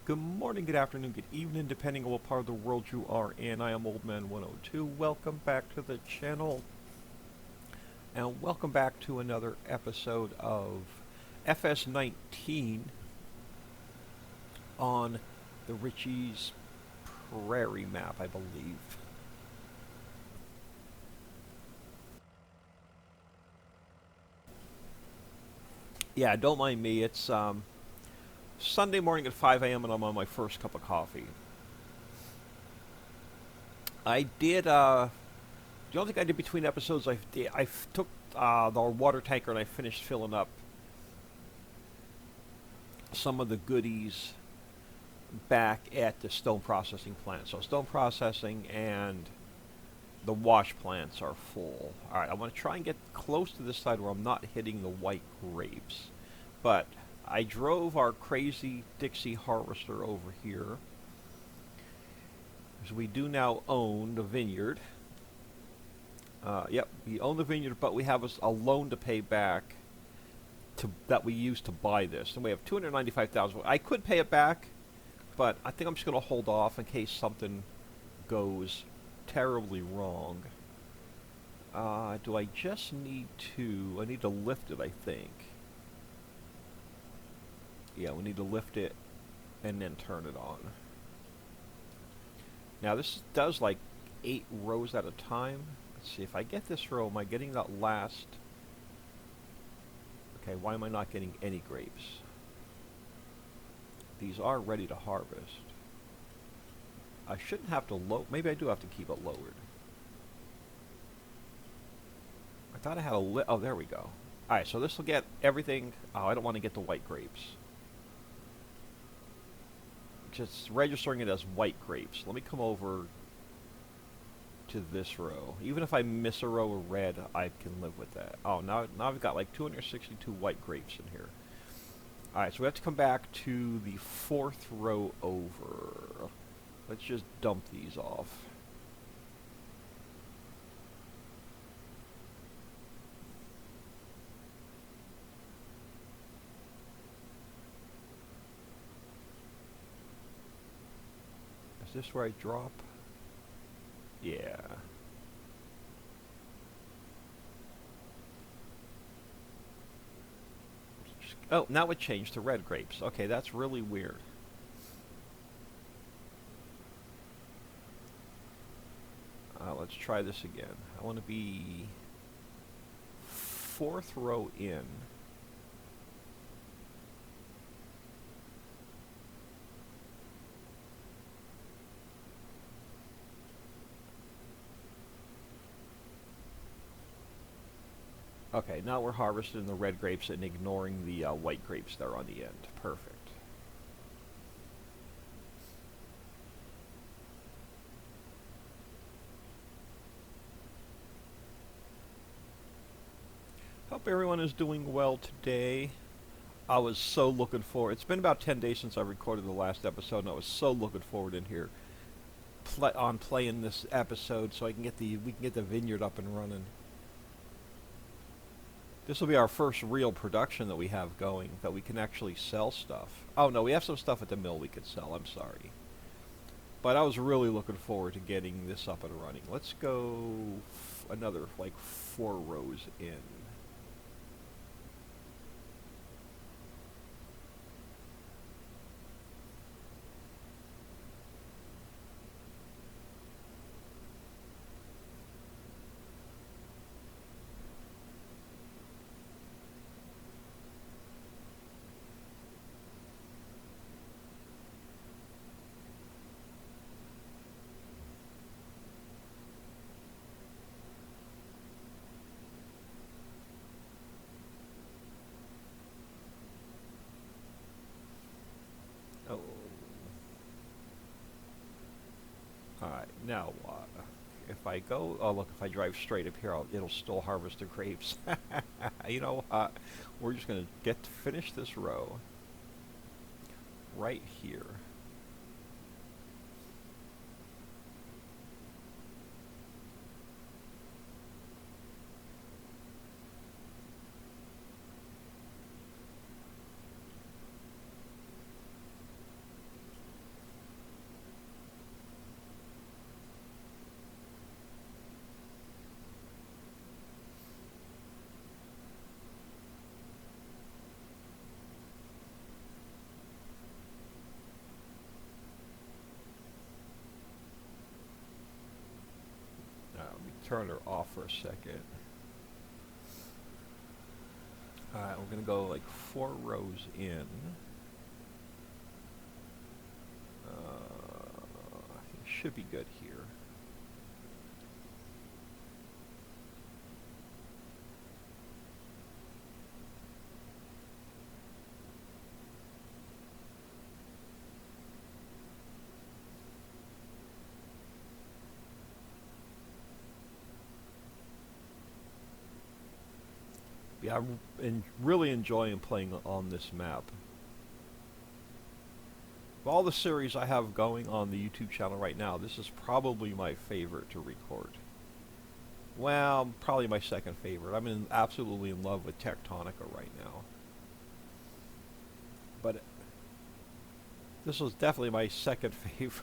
Good morning, good afternoon, good evening, depending on what part of the world you are in. I am Old Man 102. Welcome back to the channel, and welcome back to another episode of FS19 on the Riccis Prairie map, I believe. Yeah, don't mind me. It's Sunday morning at 5 a.m. and I'm on my first cup of coffee. I did, the only thing I did between episodes, I took the water tanker and I finished filling up some of the goodies back at the stone processing plant. So stone processing and the wash plants are full. Alright, I want to try and get close to this side where I'm not hitting the white grapes. But I drove our crazy Dixie harvester over here, because we do now own the vineyard. Yep, we own the vineyard, but we have a loan to pay back that we used to buy this. And we have $295,000. I could pay it back, but I think I'm just going to hold off in case something goes terribly wrong. Do I just need to... I need to lift it, I think. Yeah, we need to lift it and then turn it on. Now this does like 8 rows at a time. Let's see, if I get this row, am I getting that last... Okay, why am I not getting any grapes? These are ready to harvest. I shouldn't have to load... Maybe I do have to keep it lowered. I thought I had a... Oh, there we go. Alright, so this will get everything... Oh, I don't want to get the white grapes. Just registering it as white grapes. Let me come over to this row. Even if I miss a row of red, I can live with that. Oh, now I've got like 262 white grapes in here. Alright, so we have to come back to the 4th row over. Let's just dump these off. Is this where I drop? Yeah. Oh, now it changed to red grapes. Okay, that's really weird. Let's try this again. I want to be 4th row in. Okay, now we're harvesting the red grapes and ignoring the white grapes that are on the end. Perfect. Hope everyone is doing well today. I was so looking forward. It's been about 10 days since I recorded the last episode, and I was so looking forward in here playing this episode so we can get the vineyard up and running. This will be our first real production that we have going, that we can actually sell stuff. Oh no, we have some stuff at the mill we could sell, I'm sorry. But I was really looking forward to getting this up and running. Let's go another, like, 4 rows in. Oh. Alright, now what? If I go... Oh, look, if I drive straight up here, it'll still harvest the grapes. You know what? We're just going to finish this row right here. turn her off for a second. Alright, we're going to go like 4 rows in. I think it should be good here. Yeah, I'm really enjoying playing on this map. Of all the series I have going on the YouTube channel right now, this is probably my favorite to record. Well, probably my second favorite. I'm absolutely in love with Tectonica right now. But this was definitely my second favorite.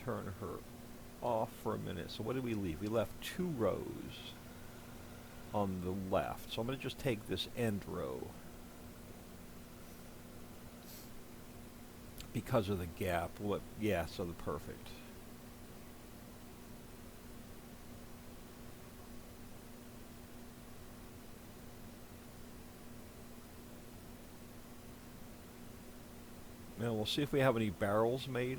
Turn her off for a minute. So what did we leave? We left 2 rows on the left. So I'm going to just take this end row because of the gap. What? Yeah, so the perfect. Now we'll see if we have any barrels made.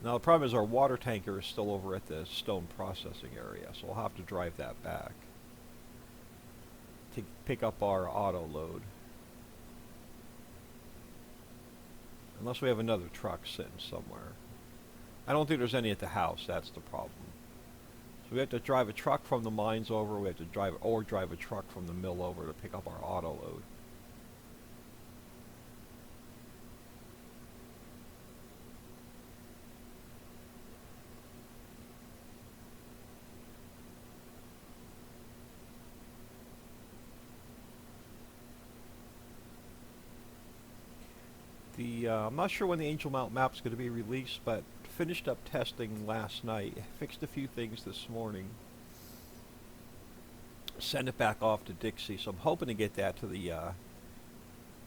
Now the problem is our water tanker is still over at the stone processing area, so we'll have to drive that back to pick up our auto load. Unless we have another truck sitting somewhere. I don't think there's any at the house, that's the problem. So we have to drive a truck from the mines over, we have to drive a truck from the mill over to pick up our auto load. I'm not sure when the Angel Mount map is going to be released, but finished up testing last night. Fixed a few things this morning. Send it back off to Dixie, so I'm hoping to get that to the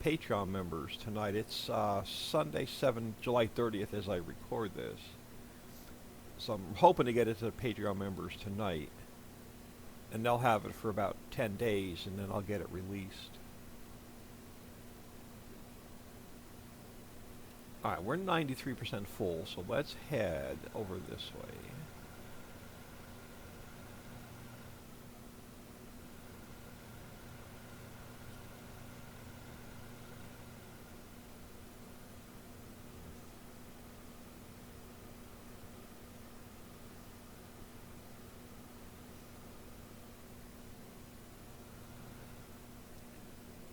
Patreon members tonight. It's Sunday, July 30th as I record this. So I'm hoping to get it to the Patreon members tonight. And they'll have it for about 10 days, and then I'll get it released. Alright, we're 93% full, so let's head over this way.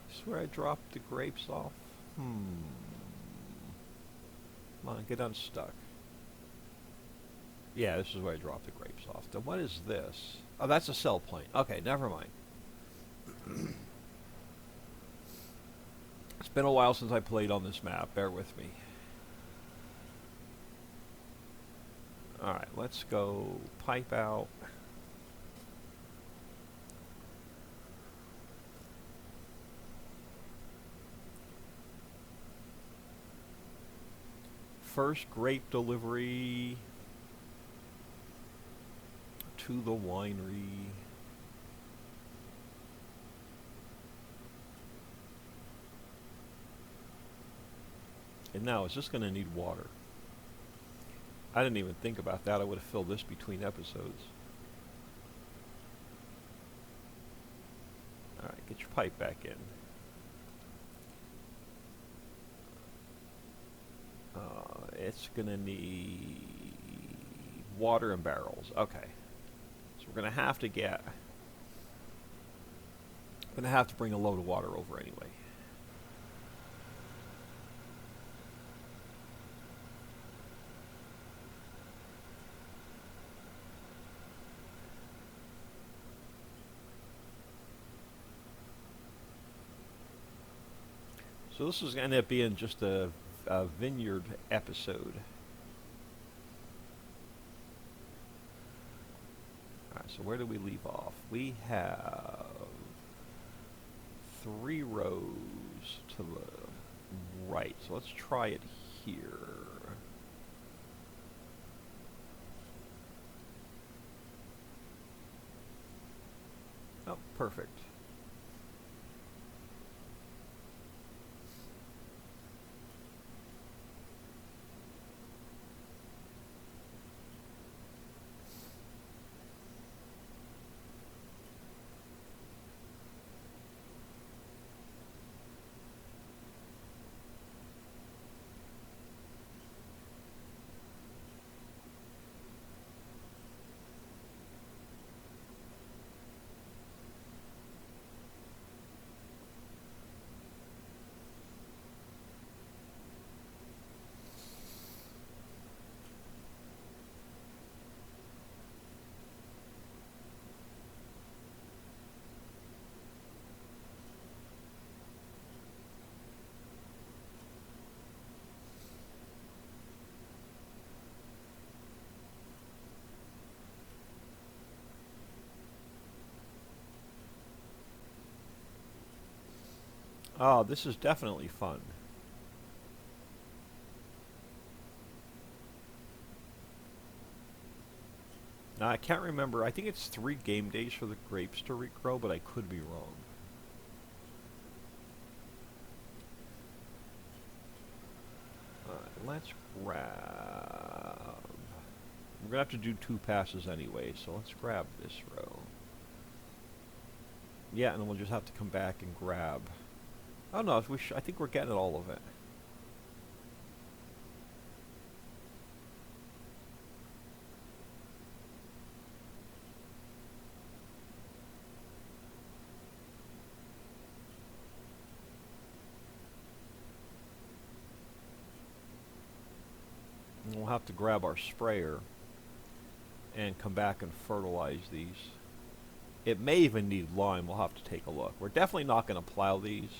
This is where I dropped the grapes off? Come on, get unstuck. Yeah, this is where I dropped the grapes off. Then what is this? Oh, that's a cell point. Okay, never mind. It's been a while since I played on this map. Bear with me. Alright, let's go pipe out. First grape delivery to the winery. And now, is this going to need water? I didn't even think about that. I would have filled this between episodes. Alright, get your pipe back in. It's going to need water and barrels. Okay. So we're going to have to get Gonna have to bring a load of water over anyway. So this is going to end up being just a vineyard episode. Alright, so where do we leave off? We have 3 rows to the right. So let's try it here. Oh, perfect. Oh, this is definitely fun. Now, I can't remember. I think it's 3 game days for the grapes to regrow, but I could be wrong. Let's grab... We're going to have to do 2 passes anyway, so let's grab this row. Yeah, and then we'll just have to come back and grab... Oh no, I think we're getting all of it. And we'll have to grab our sprayer and come back and fertilize these. It may even need lime. We'll have to take a look. We're definitely not going to plow these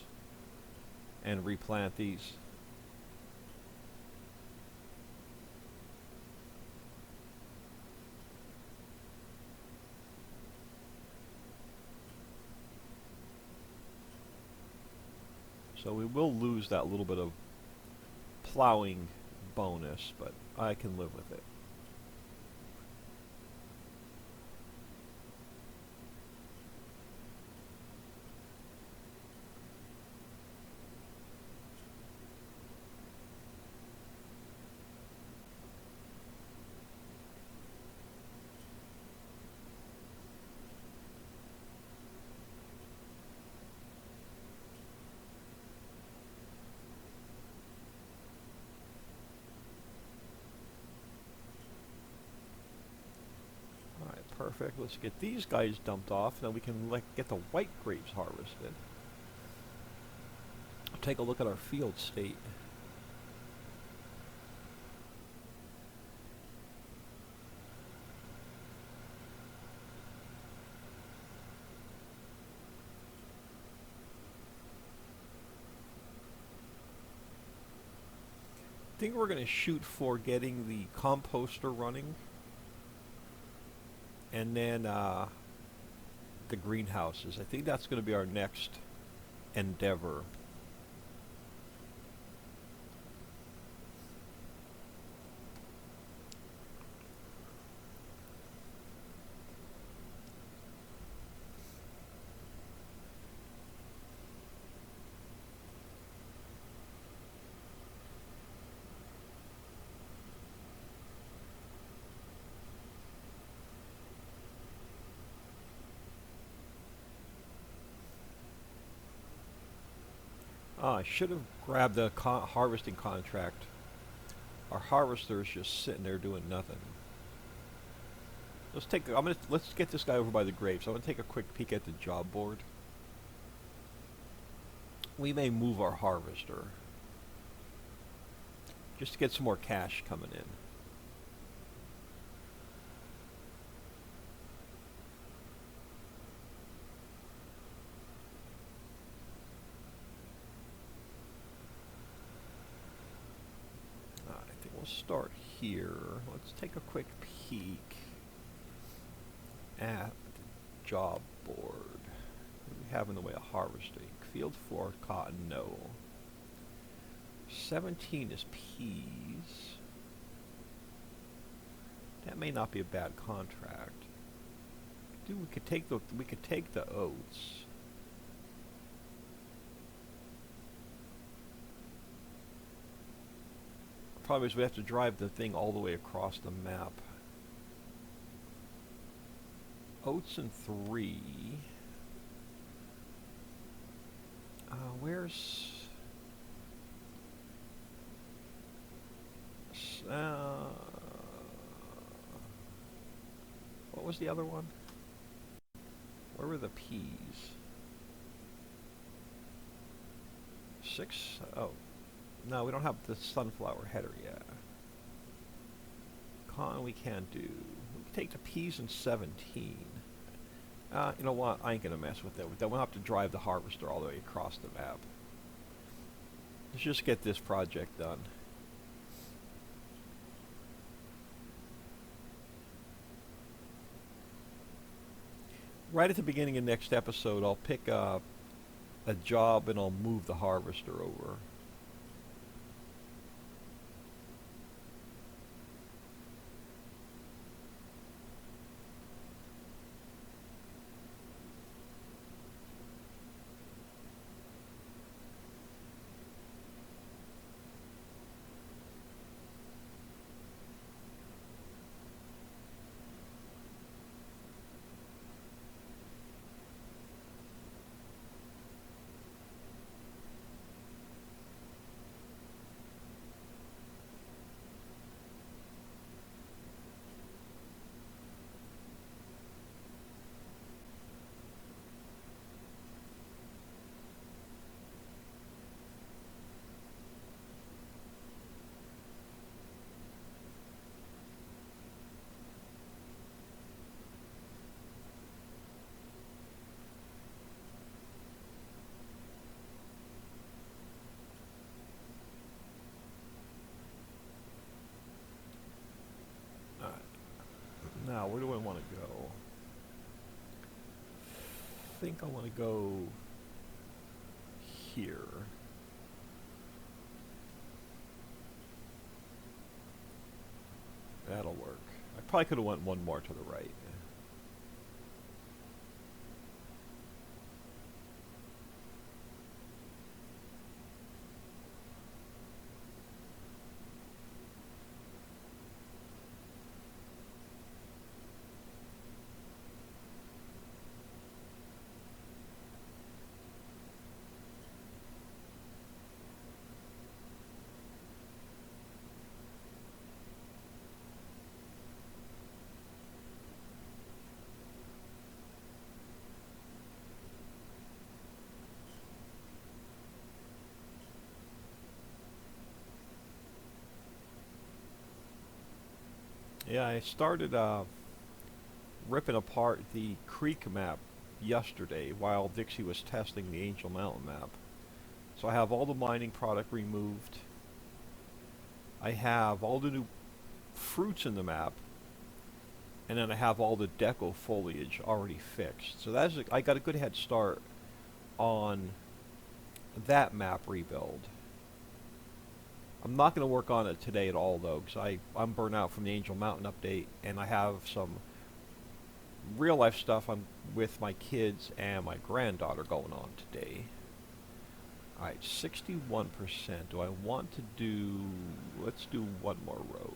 and replant these. So we will lose that little bit of plowing bonus, but I can live with it. Perfect. Let's get these guys dumped off, and then we can get the white grapes harvested. Take a look at our field state. I think we're going to shoot for getting the composter running. And then the greenhouses. I think that's going to be our next endeavor. I should have grabbed the harvesting contract. Our harvester is just sitting there doing nothing. Let's get this guy over by the grapes. I'm gonna take a quick peek at the job board. we may move our harvester just to get some more cash coming in. I think we'll start here. Let's take a quick peek at the job board. What do we have in the way of harvesting? Field 4, cotton, no. 17 is peas. That may not be a bad contract. Dude, we could take the oats. Problem is we have to drive the thing all the way across the map. Oats and 3. Where's... what was the other one? Where were the peas? 6? Oh. No, we don't have the sunflower header yet. Cotton we can't do. We can take the peas in 17. You know what? I ain't gonna mess with that. We'll have to drive the harvester all the way across the map. Let's just get this project done. Right at the beginning of next episode, I'll pick a job and I'll move the harvester over. Now, where do I want to go? I think I want to go here. That'll work. I probably could have went one more to the right. Yeah, I started ripping apart the creek map yesterday while Dixie was testing the Angel Mountain map. So I have all the mining product removed. I have all the new fruits in the map. And then I have all the deco foliage already fixed. So that's I got a good head start on that map rebuild. I'm not going to work on it today at all, though, because I'm burnt out from the Angel Mountain update, and I have some real-life stuff with my kids and my granddaughter going on today. Alright, 61%. Do I want to do... Let's do one more row.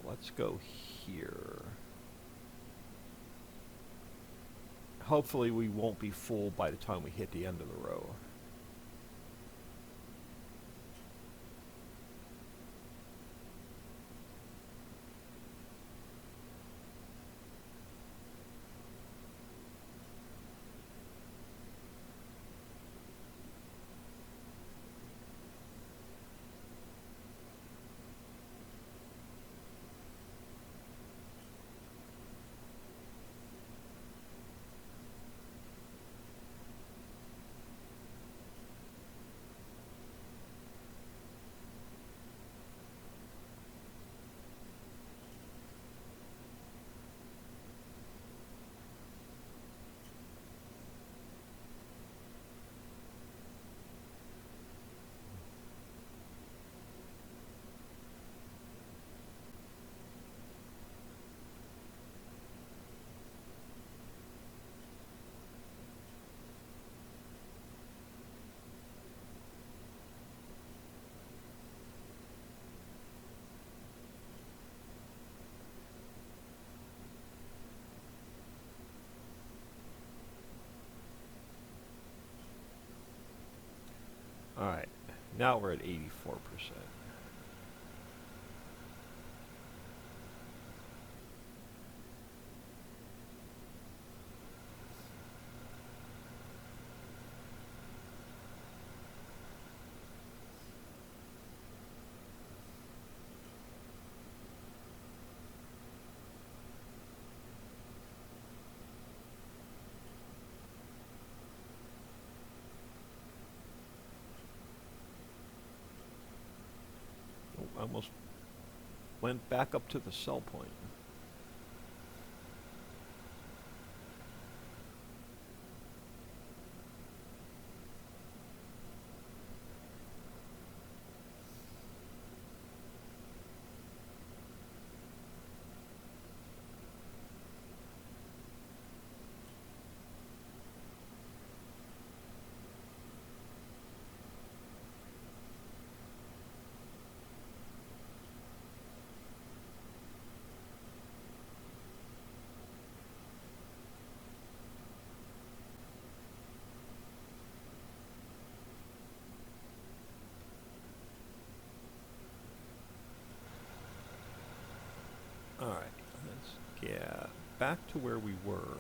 Let's go here. Hopefully we won't be full by the time we hit the end of the row. Now we're at 84%. I almost went back up to the cell point. Alright, let's get back to where we were.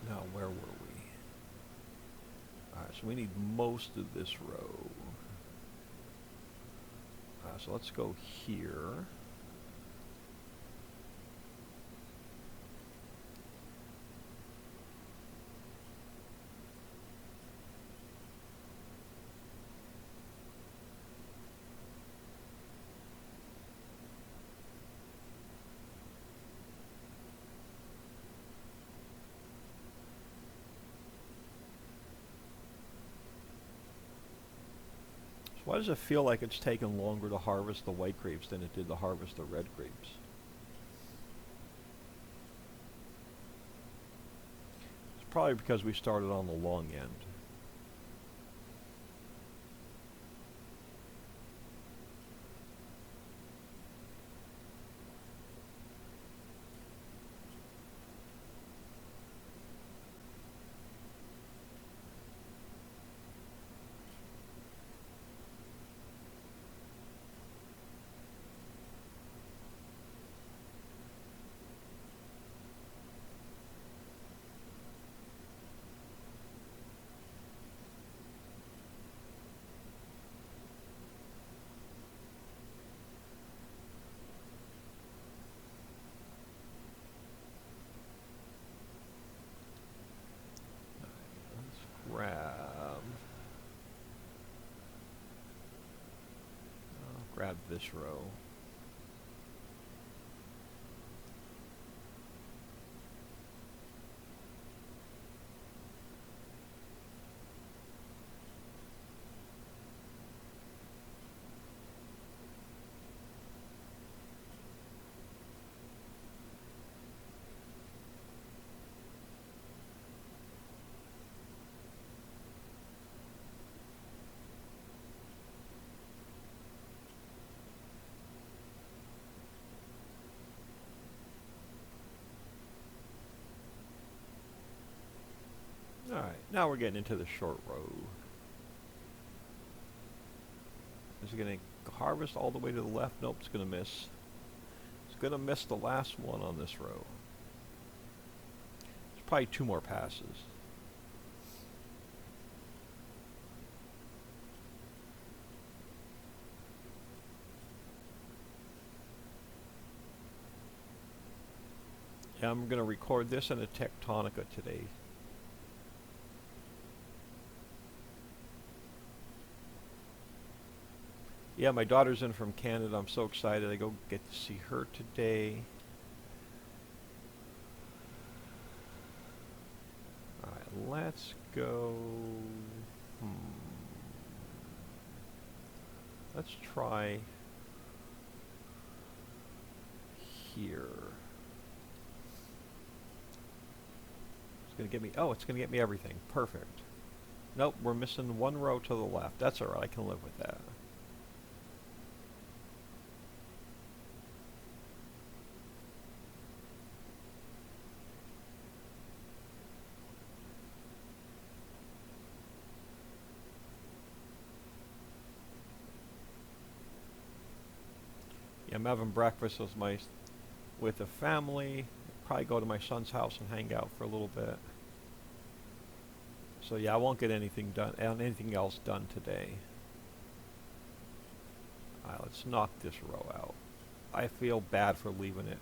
Now, where were we? Alright, so we need most of this row. So let's go here. Why does it feel like it's taken longer to harvest the white grapes than it did to harvest the red grapes? It's probably because we started on the long end. Grab this row. Alright, now we're getting into the short row. Is it going to harvest all the way to the left? Nope, it's going to miss. It's going to miss the last one on this row. There's probably 2 more passes. Yeah, I'm going to record this in a Tectonica today. Yeah, my daughter's in from Canada. I'm so excited. I go get to see her today. Alright, let's go... Let's try... here. It's going to get me, oh, it's going to get me everything. Perfect. Nope, we're missing one row to the left. That's alright, I can live with that. Yeah, I'm having breakfast with the family. Probably go to my son's house and hang out for a little bit. So yeah, I won't get anything else done today. Alright, let's knock this row out. I feel bad for leaving it.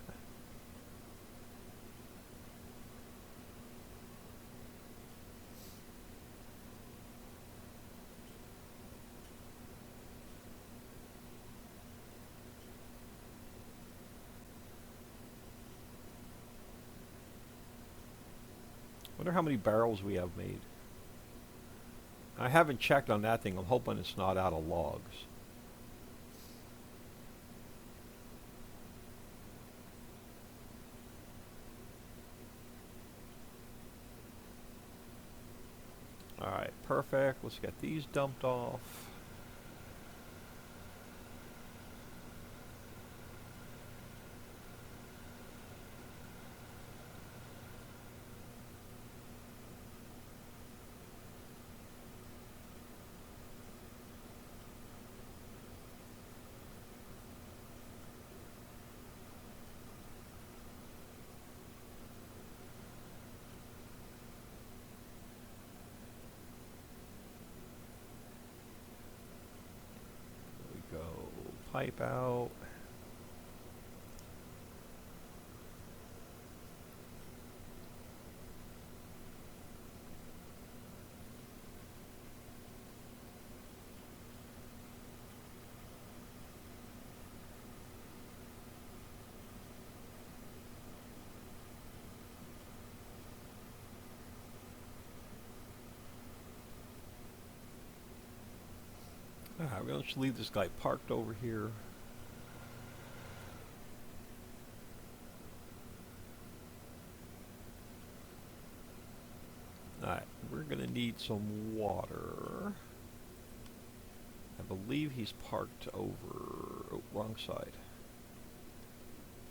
Wonder how many barrels we have made. I haven't checked on that thing. I'm hoping it's not out of logs. Alright, perfect. Let's get these dumped off. There we go. Pipe out. Alright, we're going to leave this guy parked over here. Alright, we're going to need some water. I believe he's parked over... oh, wrong side.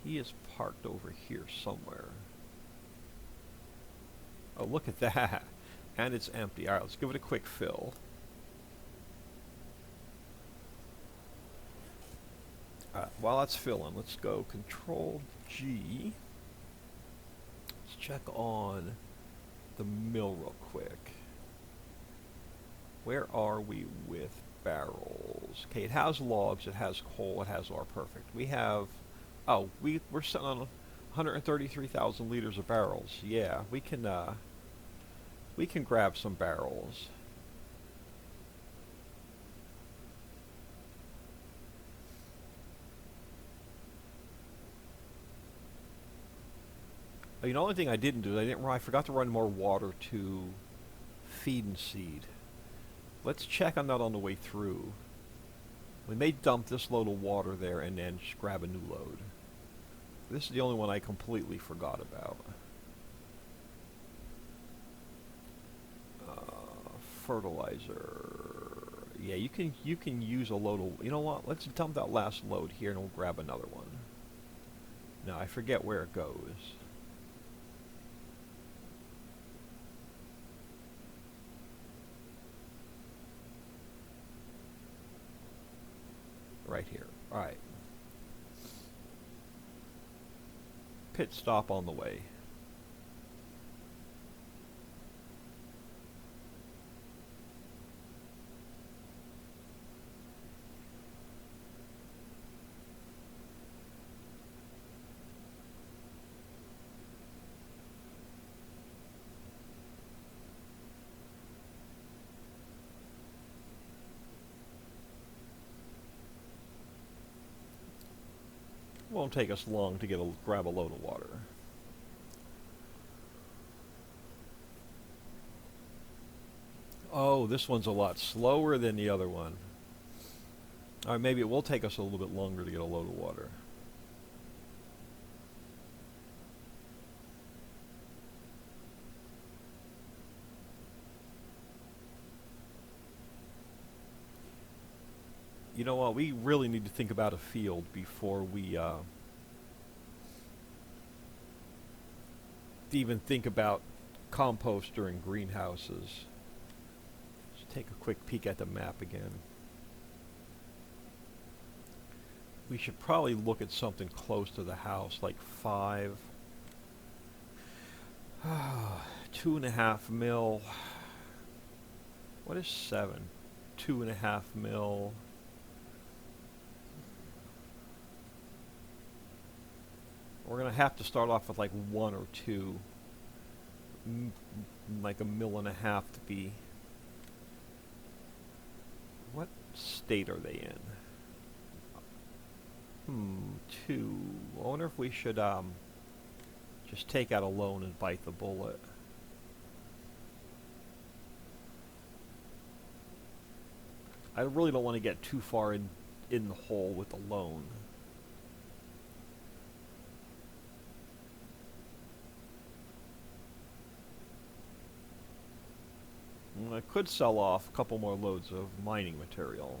He is parked over here somewhere. Oh, look at that! And it's empty. Alright, let's give it a quick fill. While that's filling, let's go Control G. Let's check on the mill real quick. Where are we with barrels? Okay, it has logs, it has coal, it has ore. Perfect. We have... oh, we're sitting on 133,000 liters of barrels. Yeah, we can grab some barrels. You know, the only thing I didn't do is I forgot to run more water to feed and seed. Let's check on that on the way through. We may dump this load of water there and then just grab a new load. This is the only one I completely forgot about. Fertilizer. Yeah, you can use a load of... you know what? Let's dump that last load here and we'll grab another one. Now, I forget where it goes. Right here. Alright. Pit stop on the way. Won't take us long to grab a load of water. Oh, this one's a lot slower than the other one. Alright, maybe it will take us a little bit longer to get a load of water. You know what? We really need to think about a field before we even think about composter and greenhouses. Let's take a quick peek at the map again. We should probably look at something close to the house, like 5. 2.5 mil. What is 7? 2.5 mil. We're gonna have to start off with like 1 or 2, like 1.5 mil to be. What state are they in? 2. I wonder if we should just take out a loan and bite the bullet. I really don't want to get too far in the hole with the loan. I could sell off a couple more loads of mining material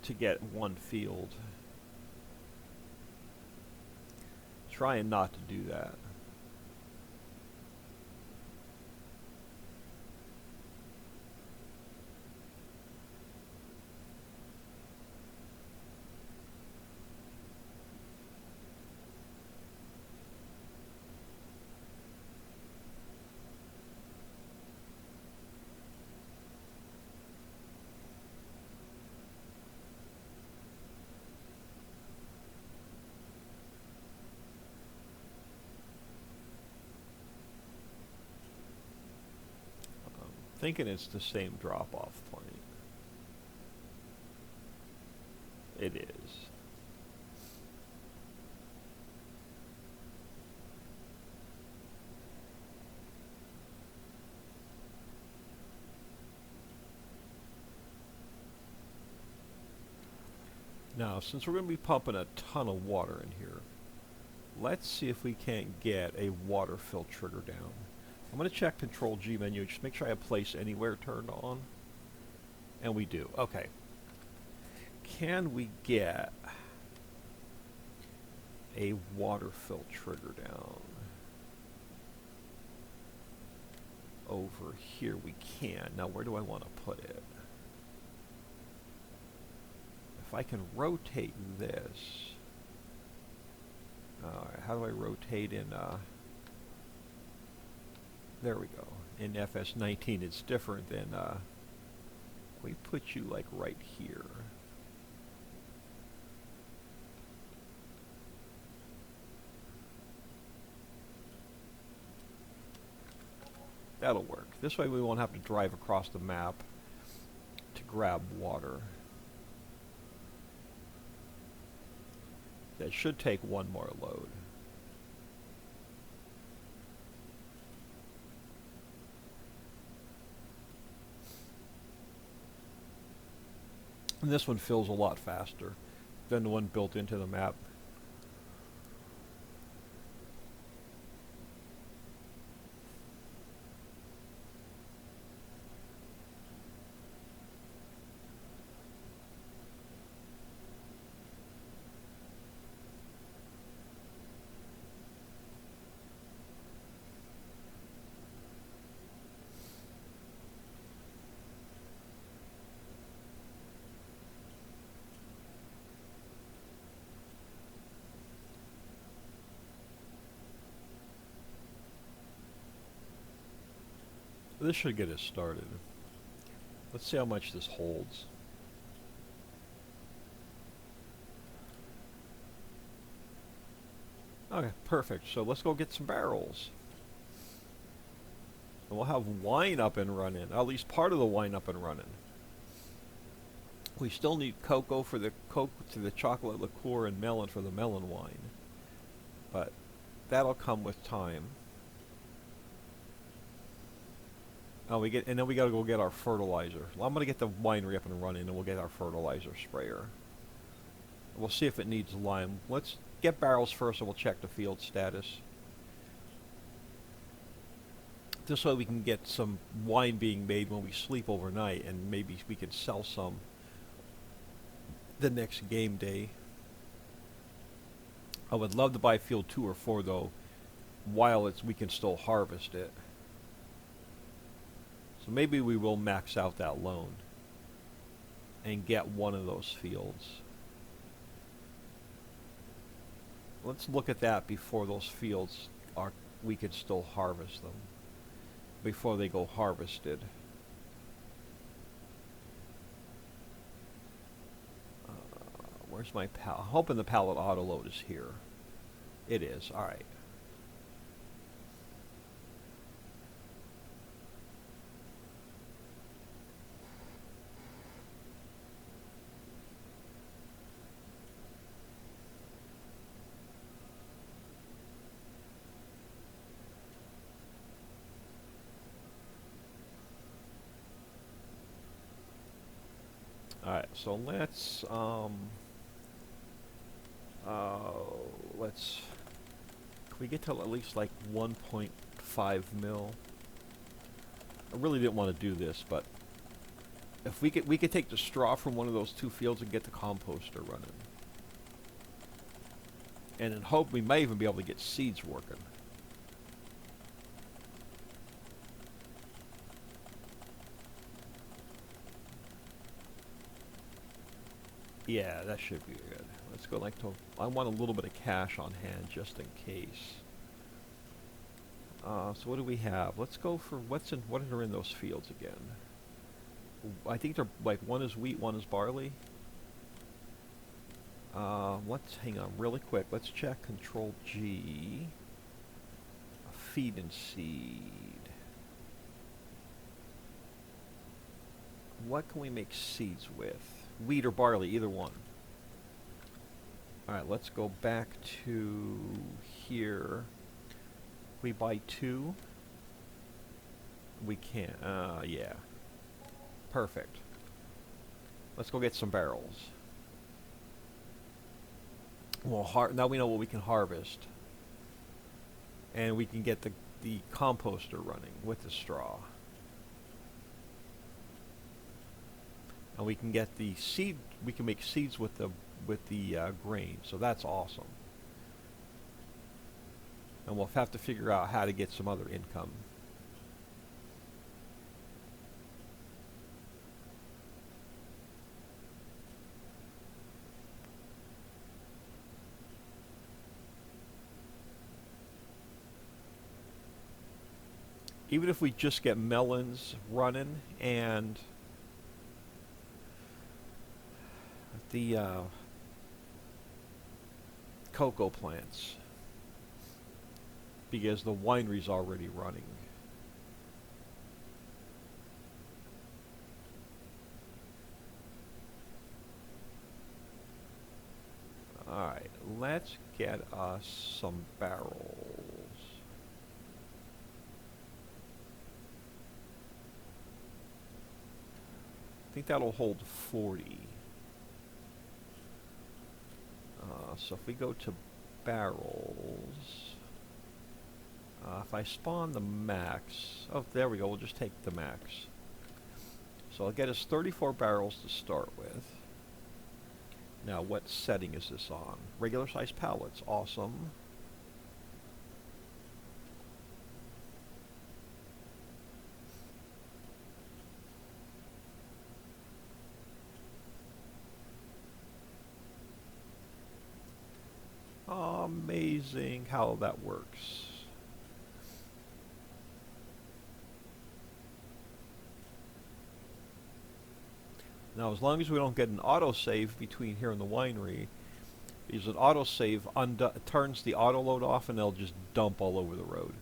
to get one field. Trying not to do that. Thinking it's the same drop-off point. It is. Now, since we're going to be pumping a ton of water in here, let's see if we can't get a water fill trigger down. I'm going to check Control G menu, just make sure I have place anywhere turned on. And we do. Okay. Can we get a water fill trigger down? Over here we can. Now where do I want to put it? If I can rotate this. Alright, how do I rotate in... There we go. In FS19 it's different than, we put you like right here. That'll work. This way we won't have to drive across the map to grab water. That should take one more load. And this one fills a lot faster than the one built into the map. This should get us started. Let's see how much this holds. Okay, perfect. So let's go get some barrels. And we'll have wine up and running. At least part of the wine up and running. We still need cocoa for the chocolate liqueur and melon for the melon wine. But that'll come with time. Oh, and then we gotta go get our fertilizer. Well, I'm gonna get the winery up and running, and we'll get our fertilizer sprayer. We'll see if it needs lime. Let's get barrels first, and we'll check the field status. This way we can get some wine being made when we sleep overnight, and maybe we can sell some the next game day. I would love to buy field 2 or 4 though, while we can still harvest it. So maybe we will max out that loan and get one of those fields. Let's look at that before those fields are, we can still harvest them, before they go harvested. Where's my pallet? I'm hoping the pallet auto load is here. It is. All right. All right. So let's. Can we get to at least like 1.5 mil? I really didn't want to do this, but if we could take the straw from one of those 2 fields and get the composter running, and in hope we may even be able to get seeds working. Yeah, that should be good. Let's go like to. I want a little bit of cash on hand just in case. So what do we have? Let's go for what are in those fields again? I think they're like, one is wheat, one is barley. Let's hang on really quick. Let's check Control G. Feed and seed. What can we make seeds with? Wheat or barley, either one. Alright, let's go back to here. We buy 2. We can't. Yeah. Perfect. Let's go get some barrels. Well, now we know what we can harvest. And we can get the composter running with the straw. And we can get the seed. We can make seeds with the grain. So that's awesome. And we'll have to figure out how to get some other income. Even if we just get melons running and the cocoa plants, because the winery's already running. Alright, let's get us some barrels. I think that'll hold 40. So if we go to barrels, if I spawn the max, oh, there we go, we'll just take the max. So I'll get us 34 barrels to start with. Now, what setting is this on? Regular size pallets, awesome. Amazing how that works. Now, as long as we don't get an autosave between here and the winery, because an autosave turns the auto load off and they'll just dump all over the road.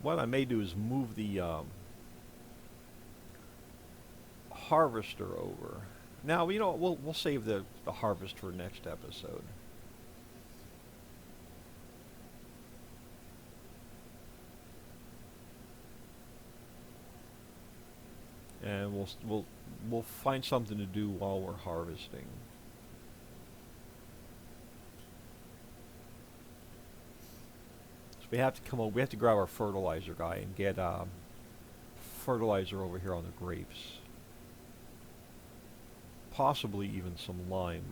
What I may do is move the harvester over. Now, you know, we'll save the harvest for next episode. And we'll find something to do while we're harvesting. So we have to come over. We have to grab our fertilizer guy and get fertilizer over here on the grapes. Possibly even some lime.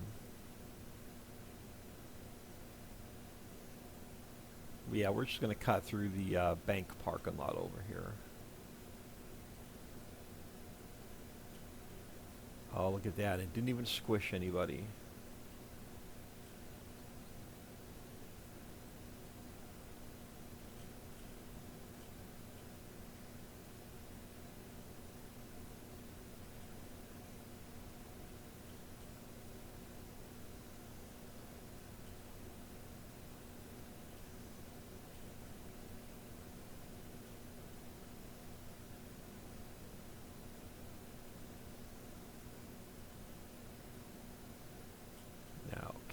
Yeah, we're just going to cut through the bank parking lot over here. Oh, look at that. It didn't even squish anybody.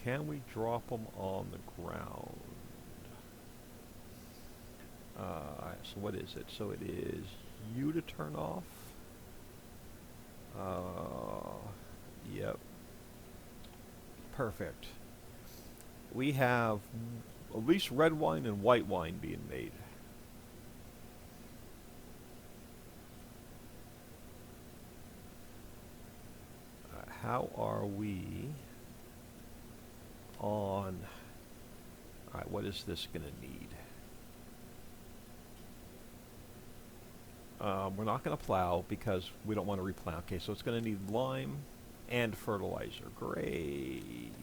Can we drop them on the ground? So what is it? So it is U to turn off. Yep. Perfect. We have at least red wine and white wine being made. How are we on? Alright, what is this going to need? We're not going to plow because we don't want to replow. Okay, so it's going to need lime and fertilizer. Great.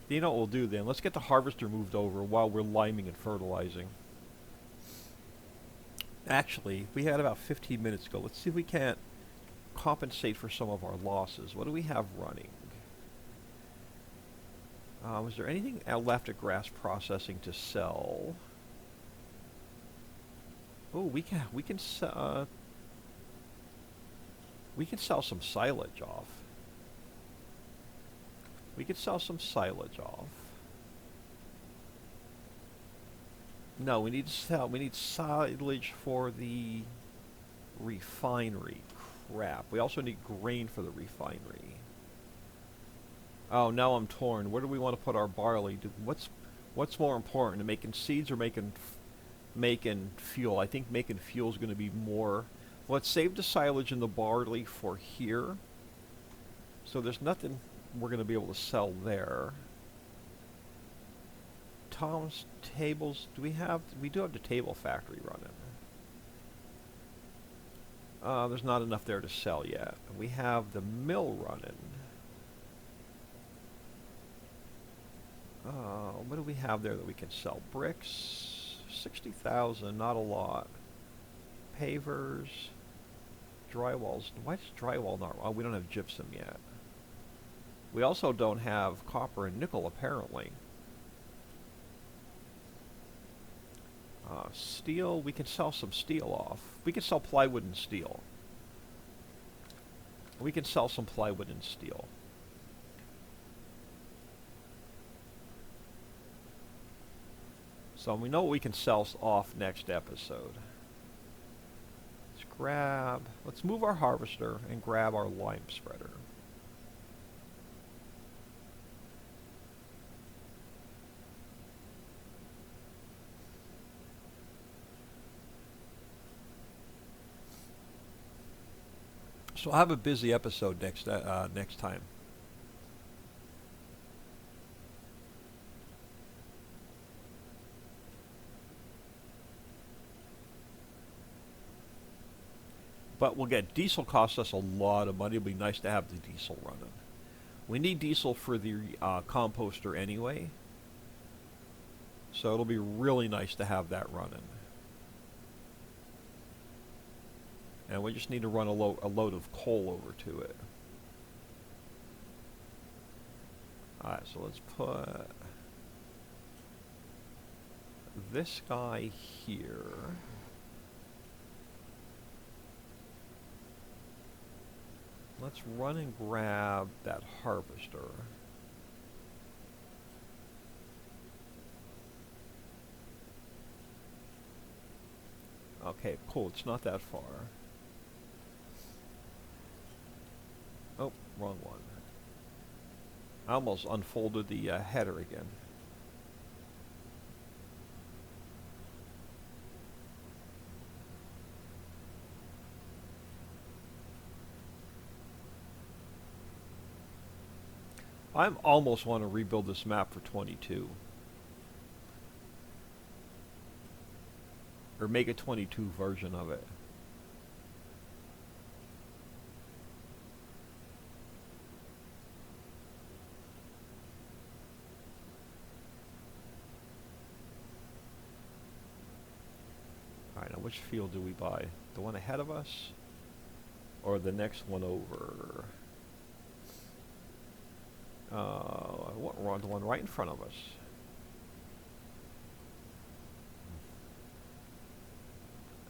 You know what we'll do then? Let's get the harvester moved over while we're liming and fertilizing. Actually, we had about 15 minutes ago. Let's see if we can't compensate for some of our losses. What do we have running? Was there anything left at grass processing to sell? Oh, we can sell some silage off. We could sell some silage off. No, we need silage for the refinery. Crap. We also need grain for the refinery. Oh, now I'm torn. Where do we want to put our barley? What's more important, making seeds or making fuel? I think making fuel is going to be more. Let's save the silage and the barley for here. So there's nothing we're going to be able to sell there. Tom's tables. We do have the table factory running. There's not enough there to sell yet. We have the mill running. What do we have there that we can sell? Bricks, 60,000, not a lot. Pavers, drywalls. Why is drywall not? Oh, we don't have gypsum yet. We also don't have copper and nickel, apparently. Steel, we can sell some steel off. We can sell plywood and steel. We can sell some plywood and steel. So we know what we can sell off next episode. Let's move our harvester and grab our lime spreader. So I'll have a busy episode next time. But we'll get diesel. Costs us a lot of money. It'll be nice to have the diesel running. We need diesel for the composter anyway. So it'll be really nice to have that running. And we just need to run a load of coal over to it. Alright, so let's put this guy here. let's run and grab that harvester. Okay, cool, it's not that far. Oh, wrong one. I almost unfolded the header again. I almost want to rebuild this map for 22. Or make a 22 version of it. Alright, now which field do we buy? The one ahead of us? Or the next one over? We're on the one right in front of us.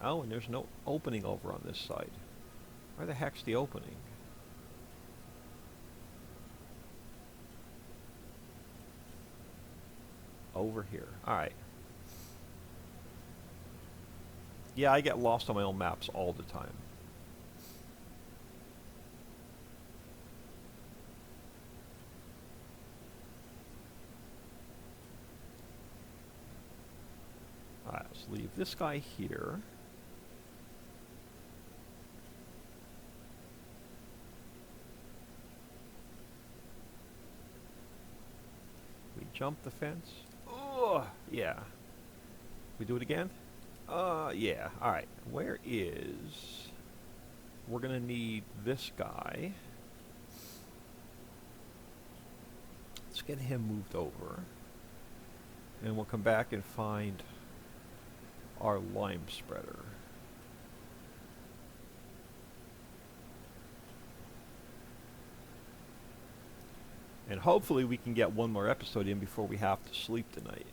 Oh, and there's no opening over on this side. Where the heck's the opening? Over here. Alright. Yeah, I get lost on my own maps all the time. Alright, let's leave this guy here. We jump the fence. Oh, yeah. We do it again? Yeah. Alright, where is... We're gonna need this guy. Let's get him moved over. And we'll come back and find our lime spreader. And hopefully we can get one more episode in before we have to sleep tonight.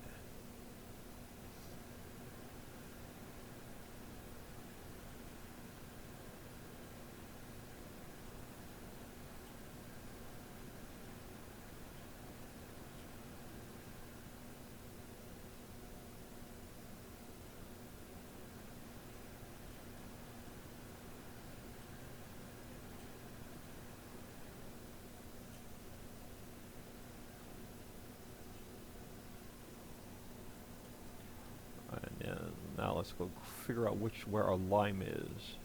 Now let's go figure out where our lime is.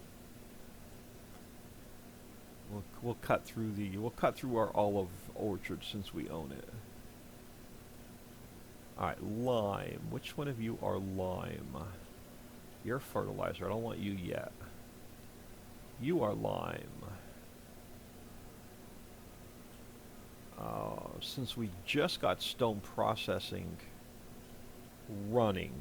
We'll cut through our olive orchard since we own it. Alright, lime. Which one of you are lime? You're fertilizer. I don't want you yet. You are lime. Since we just got stone processing running,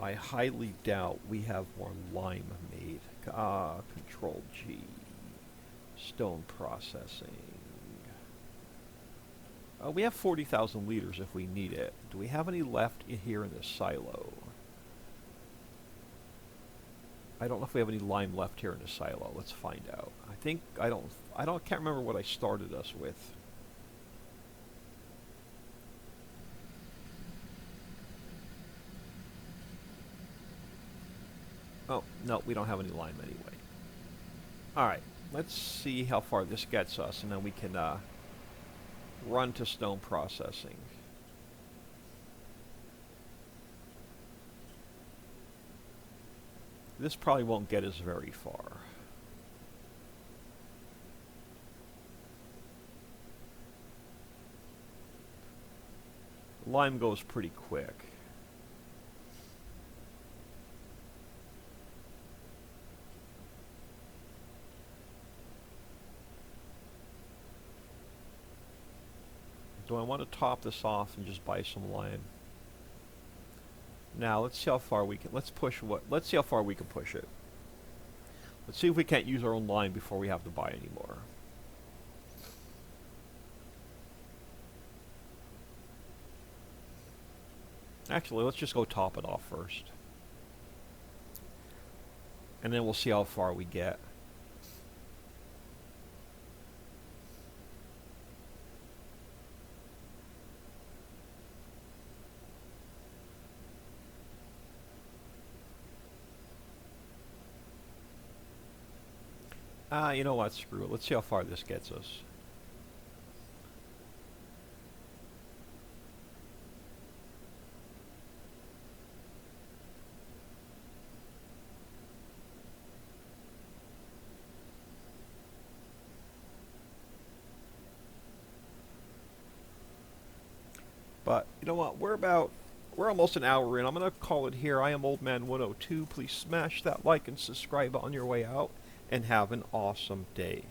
I highly doubt we have more lime made. Control G. Stone processing. We have 40,000 liters if we need it. Do we have any left in here in this silo? I don't know if we have any lime left here in the silo. Let's find out. Can't remember what I started us with. Oh, no, we don't have any lime anyway. Alright, let's see how far this gets us, and then we can run to stone processing. This probably won't get us very far. Lime goes pretty quick. Do I want to top this off and just buy some lime? Now let's see how far we can. Let's see how far we can push it. Let's see if we can't use our own lime before we have to buy any more. Actually, let's just go top it off first. And then we'll see how far we get. You know what? Screw it. Let's see how far this gets us. But you know what? We're almost an hour in. I'm gonna call it here. I am Old Man 102. Please smash that like and subscribe on your way out, and have an awesome day.